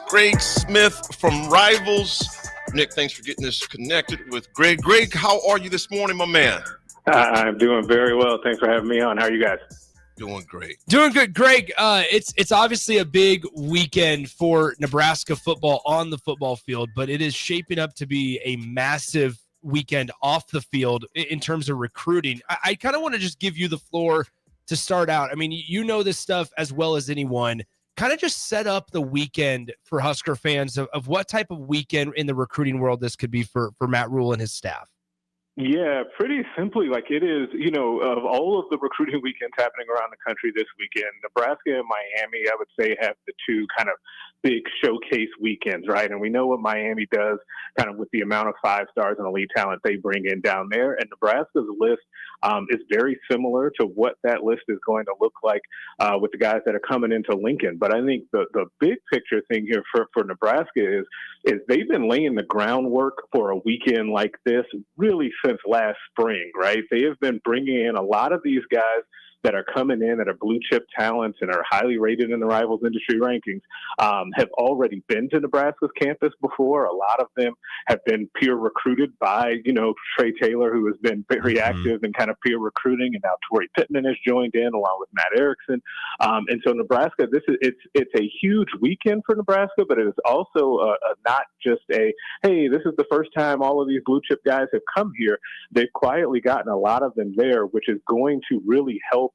Greg Smith from Rivals. Nick, thanks for getting us connected with Greg. Greg, how are you this morning, my man? I'm doing very well. Thanks for having me on. How are you guys? Doing great. Doing good, Greg. It's obviously a big weekend for Nebraska football on the football field, but it is shaping up to be a massive weekend off the field in terms of recruiting. I kind of want to just give you the floor to start out. I mean, you know this stuff as well as anyone. Kind of just set up the weekend for Husker fans of what type of weekend in the recruiting world this could be for Matt Rule and his staff. Yeah, pretty simply, like it is, of all of the recruiting weekends happening around the country this weekend, Nebraska and Miami, I would say, have the two kind of big showcase weekends, right? And we know what Miami does kind of with the amount of 5 stars and elite talent they bring in down there. And Nebraska's list is very similar to what that list is going to look like with the guys that are coming into Lincoln. But I think the big picture thing here for Nebraska is they've been laying the groundwork for a weekend like this really since last spring, right? They have been bringing in a lot of these guys that are coming in that are blue chip talents and are highly rated in the Rivals industry rankings, have already been to Nebraska's campus before. A lot of them have been peer recruited by, Trey Taylor, who has been very active in kind of peer recruiting, and now Torrey Pittman has joined in along with Matt Erickson. And so Nebraska, it's a huge weekend for Nebraska, but it is also not just hey, this is the first time all of these blue chip guys have come here. They've quietly gotten a lot of them there, which is going to really help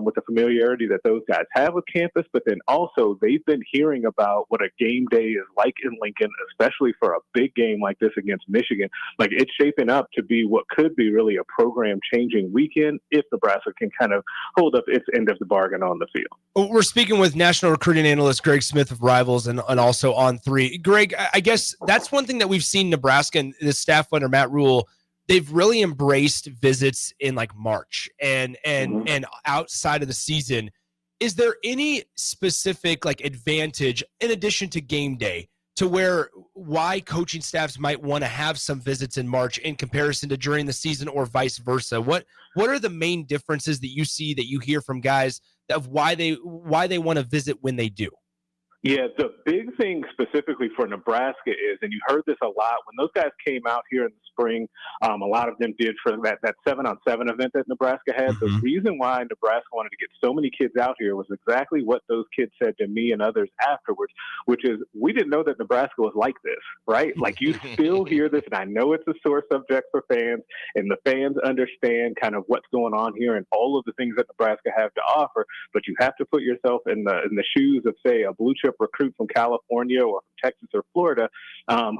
with the familiarity that those guys have with campus, but then also they've been hearing about what a game day is like in Lincoln, especially for a big game like this against Michigan. Like, it's shaping up to be what could be really a program-changing weekend if Nebraska can kind of hold up its end of the bargain on the field. We're speaking with national recruiting analyst Greg Smith of Rivals and also On3. Greg, I guess that's one thing that we've seen Nebraska and the staff under Matt Rule. They've really embraced visits in like March and outside of the season. Is there any specific like advantage in addition to game day to why coaching staffs might want to have some visits in March in comparison to during the season or vice versa? What are the main differences that you see that you hear from guys of why they want to visit when they do? Yeah, the big thing specifically for Nebraska is, and you heard this a lot, when those guys came out here in the spring, a lot of them did for that 7-on-7 event that Nebraska had. The reason why Nebraska wanted to get so many kids out here was exactly what those kids said to me and others afterwards, which is, we didn't know that Nebraska was like this, right? Like, you still hear this, and I know it's a sore subject for fans, and the fans understand kind of what's going on here and all of the things that Nebraska have to offer, but you have to put yourself in the shoes of, say, a blue chip recruit from California or from Texas or Florida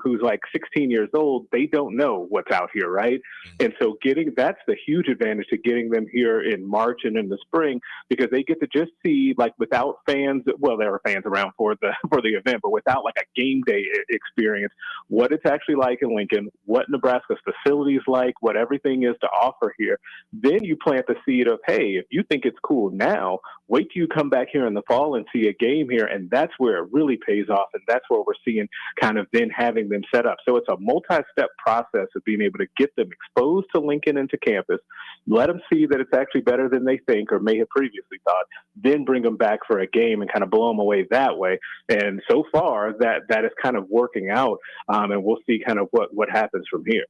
who's like 16 years old. They don't know what's out here, right? And so that's the huge advantage to getting them here in March and in the spring, because they get to just see, like, without fans, well, there are fans around for the event, but without like a game day experience, what it's actually like in Lincoln, what Nebraska's facilities like, what everything is to offer here. Then you plant the seed of, hey, if you think it's cool now, wait till you come back here in the fall and see a game here, and that's where it really pays off, and that's where we're seeing kind of then having them set up. So it's a multi-step process of being able to get them exposed to Lincoln and to campus, let them see that it's actually better than they think or may have previously thought, then bring them back for a game and kind of blow them away that way. And so far, that is kind of working out, and we'll see kind of what happens from here.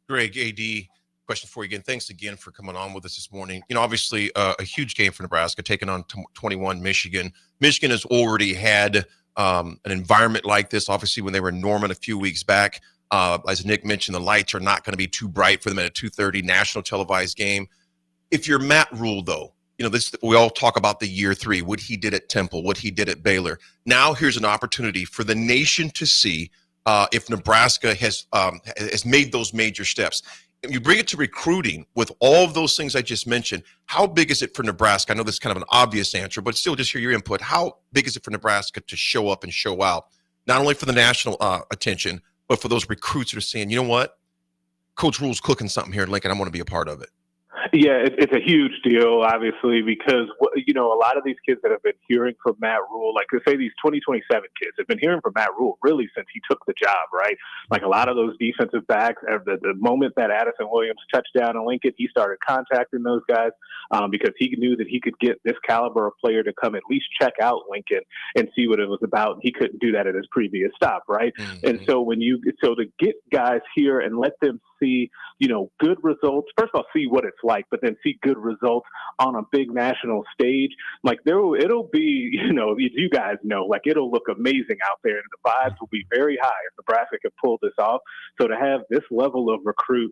Greg, AD, question for you again. Thanks again for coming on with us this morning. Obviously a huge game for Nebraska, taking on 21 Michigan. Michigan has already had an environment like this, obviously, when they were in Norman a few weeks back. As Nick mentioned, the lights are not going to be too bright for them at a 2:30 national televised game. If you're Matt Rule, though, we all talk about the year 3, what he did at Temple, what he did at Baylor. Now here's an opportunity for the nation to see if Nebraska has made those major steps. You bring it to recruiting with all of those things I just mentioned. How big is it for Nebraska? I know this is kind of an obvious answer, but still just hear your input. How big is it for Nebraska to show up and show out, not only for the national attention, but for those recruits that are saying, you know what, Coach Rule's cooking something here in Lincoln, I want to be a part of it? Yeah, it's a huge deal, obviously, because a lot of these kids that have been hearing from Matt Rule, like say these 2027 kids, have been hearing from Matt Rule really since he took the job, right? Like a lot of those defensive backs, the moment that Addison Williams touched down in Lincoln, he started contacting those guys because he knew that he could get this caliber of player to come at least check out Lincoln and see what it was about. He couldn't do that at his previous stop, right? Mm-hmm. And so to get guys here and let them see, good results. First of all, see what it's like, but then see good results on a big national stage. Like it'll be, you guys know, like it'll look amazing out there, and the vibes will be very high if Nebraska can pull this off. So to have this level of recruit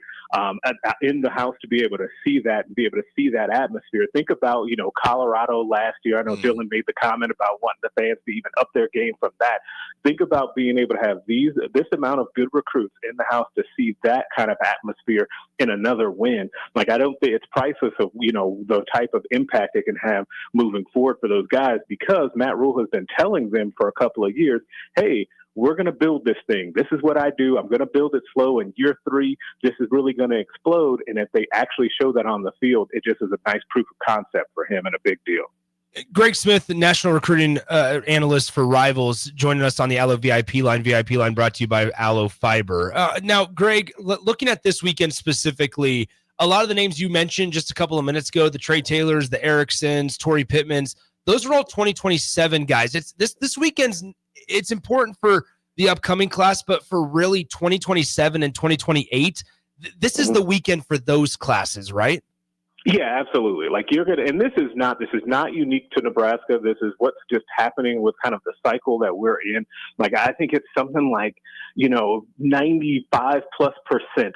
in the house to be able to see that and be able to see that atmosphere. Think about, Colorado last year. I know Dylan made the comment about wanting the fans to even up their game from that. Think about being able to have this amount of good recruits in the house to see that kind of atmosphere in another win. Like, I don't think it's priceless of, the type of impact it can have moving forward for those guys, because Matt Rule has been telling them for a couple of years, hey, we're going to build this thing. This is what I do. I'm going to build it slow. In year 3, this is really going to explode. And if they actually show that on the field, it just is a nice proof of concept for him and a big deal. Greg Smith, the national recruiting analyst for Rivals, joining us on the Allo VIP line brought to you by Allo Fiber. Now, Greg, looking at this weekend specifically, a lot of the names you mentioned just a couple of minutes ago, the Trey Taylors, the Ericksons, Torrey Pittmans, those are all 2027 guys. It's this weekend's, it's important for the upcoming class, but for really 2027 and 2028, this is the weekend for those classes, right? Yeah, absolutely. Like and this is not unique to Nebraska. This is what's just happening with kind of the cycle that we're in. Like, I think it's something like, 95+%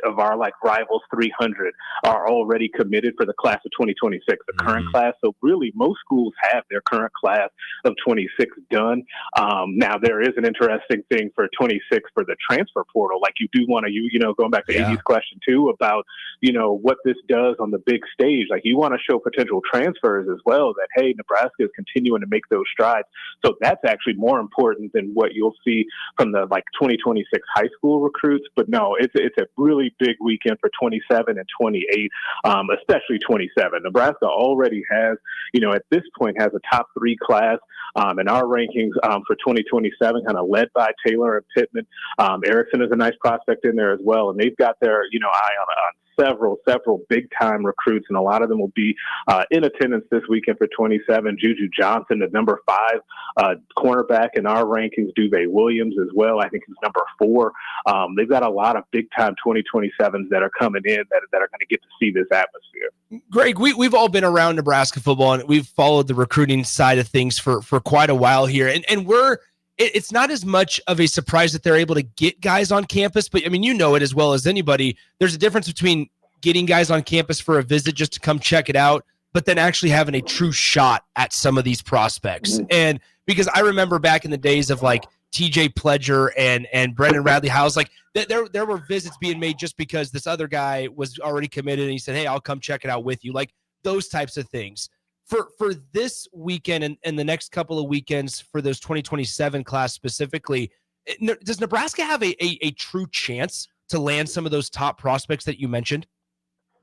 of our Rivals 300 are already committed for the class of 2026, the current class. So really most schools have their current class of 26 done. Now there is an interesting thing for 26 for the transfer portal. Like, you do want to, going back to AD's question too about, what this does on the big stage. Like, you want to show potential transfers as well that, hey, Nebraska is continuing to make those strides. So that's actually more important than what you'll see from the 2026 high school recruits. But no, it's a really big weekend for 27 and 28, especially 27. Nebraska already has, at this point has a top 3 class in our rankings for 2027, kind of led by Taylor and Pittman. Erickson is a nice prospect in there as well. And they've got their, eye on several big time recruits, and a lot of them will be in attendance this weekend for 27. Juju Johnson, the number 5 cornerback in our rankings. Duve Williams as well, I think he's number 4. They've got a lot of big time 2027s that are coming in that are going to get to see this atmosphere. Greg, we've all been around Nebraska football, and we've followed the recruiting side of things for quite a while here, and it's not as much of a surprise that they're able to get guys on campus, but I mean, it as well as anybody. There's a difference between getting guys on campus for a visit just to come check it out, but then actually having a true shot at some of these prospects. And because I remember back in the days of TJ Pledger and Brendan Radley Howes, there were visits being made just because this other guy was already committed and he said, hey, I'll come check it out with you. Like those types of things. For this weekend and the next couple of weekends for those 2027 class specifically, does Nebraska have a true chance to land some of those top prospects that you mentioned?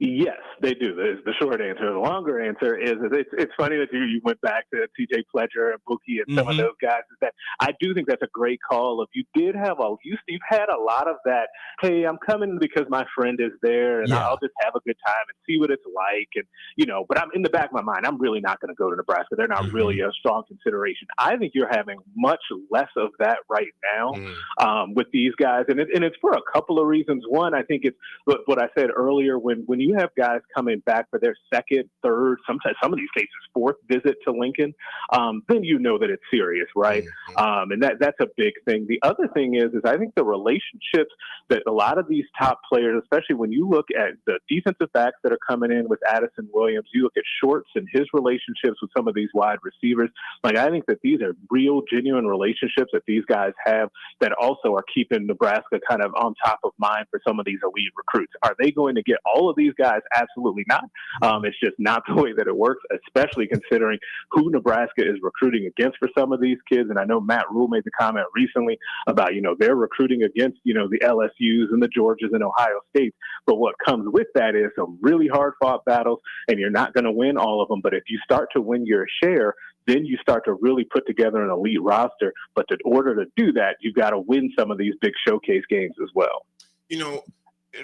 Yes, they do. The short answer. The longer answer is it's funny that you went back to TJ Pledger and Buki and some of those guys. Is that I do think that's a great call. If you did have you've had a lot of that. Hey, I'm coming because my friend is there, and I'll just have a good time and see what it's like. And but I'm in the back of my mind, I'm really not going to go to Nebraska. They're not really a strong consideration. I think you're having much less of that right now with these guys, and it's for a couple of reasons. One, I think it's what I said earlier when you have guys coming back for their second, third, sometimes some of these cases 4th visit to Lincoln, then that it's serious, right? And that's a big thing. The other thing is I think the relationships that a lot of these top players, especially when you look at the defensive backs that are coming in with Addison Williams, you look at Shorts and his relationships with some of these wide receivers. I think that these are real, genuine relationships that these guys have that also are keeping Nebraska kind of on top of mind for some of these elite recruits. Are they going to get all of these guys? Absolutely not. It's just not the way that it works, especially considering who Nebraska is recruiting against for some of these kids. And I know Matt Rule made the comment recently about, they're recruiting against, the LSUs and the Georgias and Ohio States. But what comes with that is some really hard fought battles, and you're not going to win all of them. But if you start to win your share, then you start to really put together an elite roster. But in order to do that, you've got to win some of these big showcase games as well.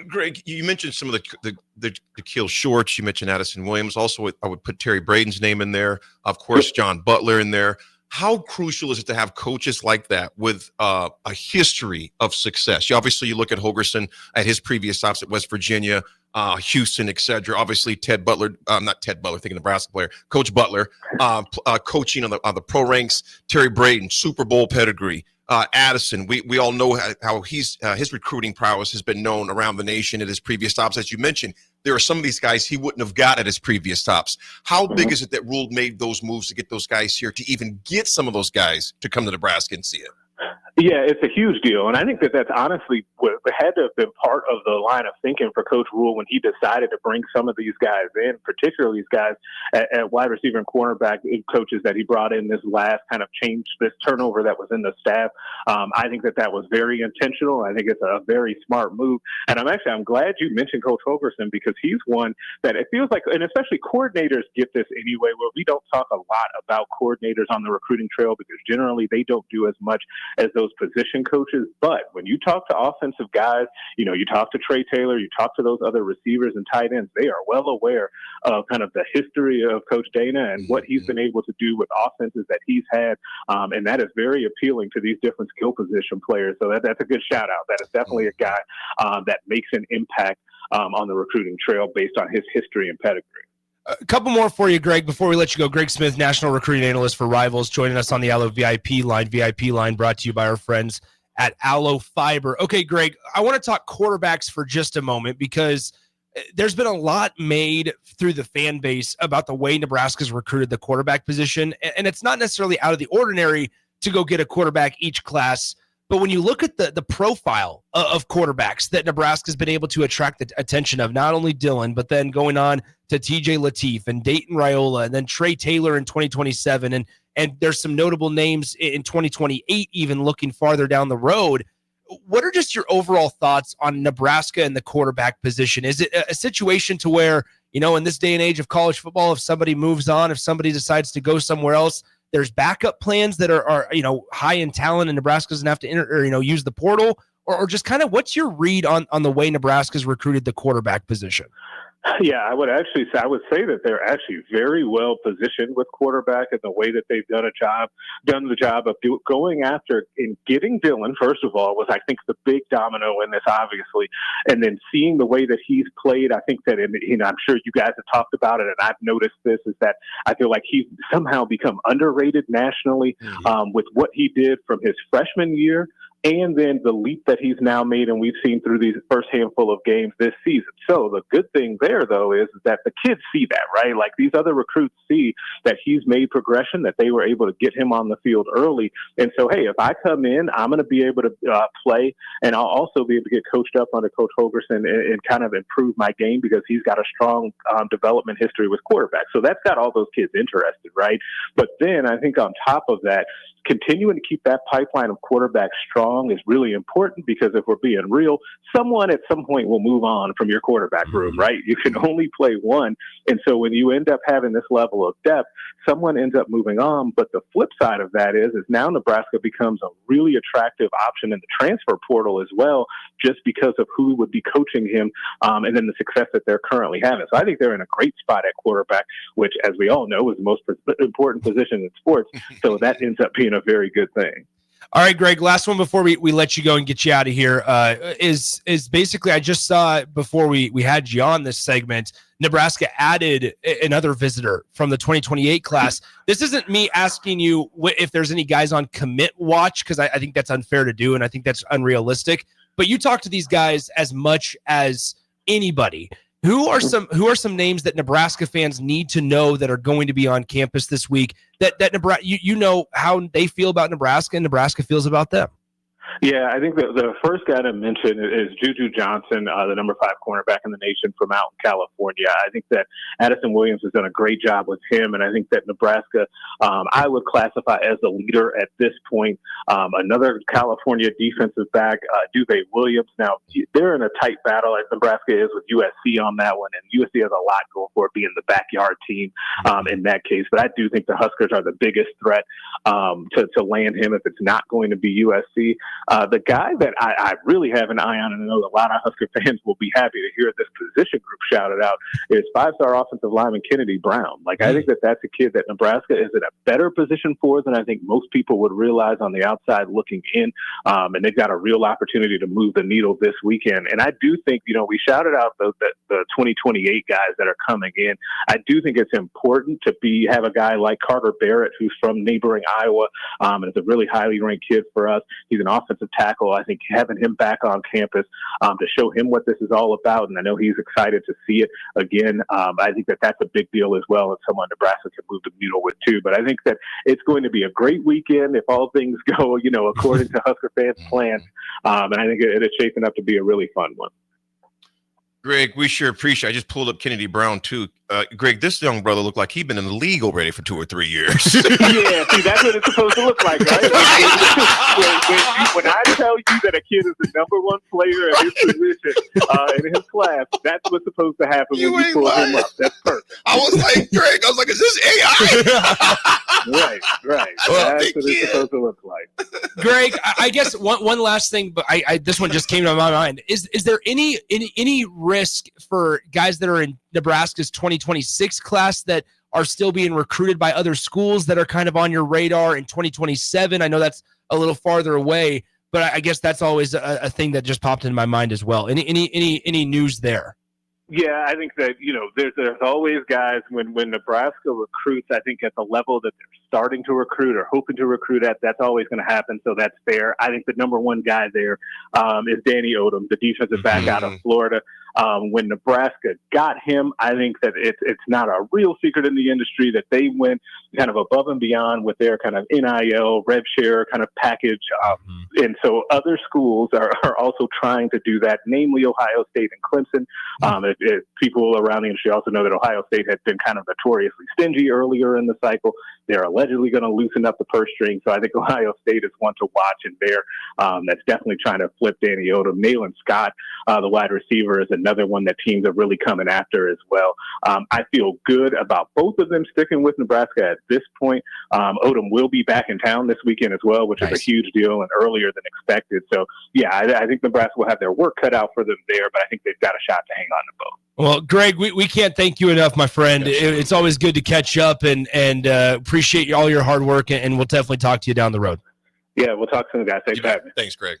Greg, you mentioned some of the Kill Shorts. You mentioned Addison Williams. Also, I would put Terry Braden's name in there. Of course, John Butler in there. How crucial is it to have coaches like that with a history of success? You look at Holgerson at his previous stops at West Virginia, Houston, et cetera. Obviously, Ted Butler, not Ted Butler, thinking Nebraska player, Coach Butler, coaching on the pro ranks. Terry Braden, Super Bowl pedigree. Addison, we all know how his recruiting prowess has been known around the nation at his previous stops. As you mentioned, there are some of these guys he wouldn't have got at his previous stops. How big is it that Rule made those moves to get those guys here, to even get some of those guys to come to Nebraska and see it? Yeah, it's a huge deal. And I think that that's honestly what had to have been part of the line of thinking for Coach Rule when he decided to bring some of these guys in, particularly these guys at wide receiver and cornerback coaches that he brought in this last kind of change, this turnover that was in the staff. I think that was very intentional. I think it's a very smart move. And I'm glad you mentioned Coach Holgerson, because he's one that it feels like, and especially coordinators get this anyway, where we don't talk a lot about coordinators on the recruiting trail because generally they don't do as much as those position coaches. But when you talk to offensive guys, you talk to Trey Taylor, you talk to those other receivers and tight ends, they are well aware of kind of the history of Coach Dana and what he's been able to do with offenses that he's had. And that is very appealing to these different skill position players. So that's a good shout out. That is definitely a guy that makes an impact on the recruiting trail based on his history and pedigree. A couple more for you, Greg, before we let you go. Greg Smith, national recruiting analyst for Rivals, joining us on the Allo VIP line brought to you by our friends at Allo Fiber. Okay, Greg, I want to talk quarterbacks for just a moment, because there's been a lot made through the fan base about the way Nebraska's recruited the quarterback position, and it's not necessarily out of the ordinary to go get a quarterback each class. But when you look at the profile of quarterbacks that Nebraska's been able to attract the attention of, not only Dylan, but then going on to TJ Lateef and Dayton Raiola, and then Trey Taylor in 2027, and there's some notable names in 2028, even looking farther down the road. What are just your overall thoughts on Nebraska and the quarterback position? Is it a situation to where, in this day and age of college football, if somebody moves on, if somebody decides to go somewhere else, there's backup plans that are high in talent, and Nebraska doesn't have to use the portal, or just kind of what's your read on the way Nebraska's recruited the quarterback position? Yeah, I would say that they're actually very well positioned with quarterback, and the way that they've done the job of going after and getting Dylan, first of all, was, I think, the big domino in this, obviously. And then seeing the way that he's played, I think that, I'm sure you guys have talked about it, and I've noticed this, is that I feel like he's somehow become underrated nationally with what he did from his freshman year, and then the leap that he's now made, and we've seen through these first handful of games this season. So the good thing there, though, is that the kids see that, right? Like, these other recruits see that he's made progression, that they were able to get him on the field early. And so, hey, if I come in, I'm going to be able to play, and I'll also be able to get coached up under Coach Holgerson and kind of improve my game, because he's got a strong development history with quarterbacks. So that's got all those kids interested, right? But then I think on top of that, continuing to keep that pipeline of quarterbacks strong is really important, because if we're being real, someone at some point will move on from your quarterback room, right? You can only play one. And so when you end up having this level of depth, someone ends up moving on. But the flip side of that is now Nebraska becomes a really attractive option in the transfer portal as well, just because of who would be coaching him and then the success that they're currently having. So I think they're in a great spot at quarterback, which, as we all know, is the most important position in sports. So that ends up being a very good thing. All right, Greg, last one before we let you go and get you out of here is basically, I just saw before we had you on this segment, Nebraska added another visitor from the 2028 class. This isn't me asking you if there's any guys on commit watch, because I think that's unfair to do, and I think that's unrealistic. But you talk to these guys as much as anybody. Who are some names that Nebraska fans need to know that are going to be on campus this week, that Nebraska, you know how they feel about Nebraska and Nebraska feels about them? Yeah, I think the first guy to mention is Juju Johnson, the number 5 cornerback in the nation from out in California. I think that Addison Williams has done a great job with him, and I think that Nebraska, I would classify as the leader at this point. Another California defensive back, Duve Williams. Now, they're in a tight battle, as Nebraska is with USC on that one, and USC has a lot going for it, being the backyard team in that case. But I do think the Huskers are the biggest threat to land him if it's not going to be USC. The guy that I really have an eye on, and I know a lot of Husker fans will be happy to hear this position group shouted out, is 5-star offensive lineman Kennedy Brown. Like, I think that that's a kid that Nebraska is in a better position for than I think most people would realize on the outside looking in. And they've got a real opportunity to move the needle this weekend. And I do think, we shouted out the 2028 guys that are coming in. I do think it's important to have a guy like Carter Barrett, who's from neighboring Iowa, and is a really highly ranked kid for us. He's an offensive tackle. I think having him back on campus to show him what this is all about, and I know he's excited to see it again. I think that that's a big deal as well, and someone Nebraska can move the needle with too. But I think that it's going to be a great weekend if all things go, according to Husker fans' plans. And I think it is shaping up to be a really fun one. Greg, we sure appreciate it. I just pulled up Kennedy Brown, too. Greg, this young brother looked like he'd been in the league already for 2 or 3 years. Yeah, see, that's what it's supposed to look like, right? When I tell you that a kid is the number 1 player in his position, in his class, that's what's supposed to happen when you pull him up. That's perfect. I was like, Greg, is this AI? Right. Well, that's what it's supposed to look like. Greg, I guess one last thing, but this one just came to my mind. Is there any risk for guys that are in Nebraska's 2026 class that are still being recruited by other schools that are kind of on your radar in 2027? I know that's a little farther away, but I guess that's always a thing that just popped into my mind as well. Any news there? Yeah, I think that, there's always guys when Nebraska recruits, I think at the level that they're starting to recruit or hoping to recruit at, that's always going to happen. So that's fair. I think the number 1 guy there is Danny Odom, the defensive back out of Florida. When Nebraska got him, I think that it's not a real secret in the industry that they went kind of above and beyond with their kind of NIL, rev share kind of package. And so other schools are also trying to do that, namely Ohio State and Clemson. People around the industry also know that Ohio State had been kind of notoriously stingy earlier in the cycle. They're allegedly going to loosen up the purse string. So I think Ohio State is one to watch and bear. That's definitely trying to flip Danny Odom. Nayland Scott, the wide receiver, is another one that teams are really coming after as well. I feel good about both of them sticking with Nebraska at this point. Odom will be back in town this weekend as well, which is a huge deal and earlier than expected. So, yeah, I think Nebraska will have their work cut out for them there, but I think they've got a shot to hang on to both. Well, Greg, we can't thank you enough, my friend. It's always good to catch up and appreciate all your hard work, and we'll definitely talk to you down the road. Yeah, we'll talk soon, guys. Thanks for having me. Thanks, Greg.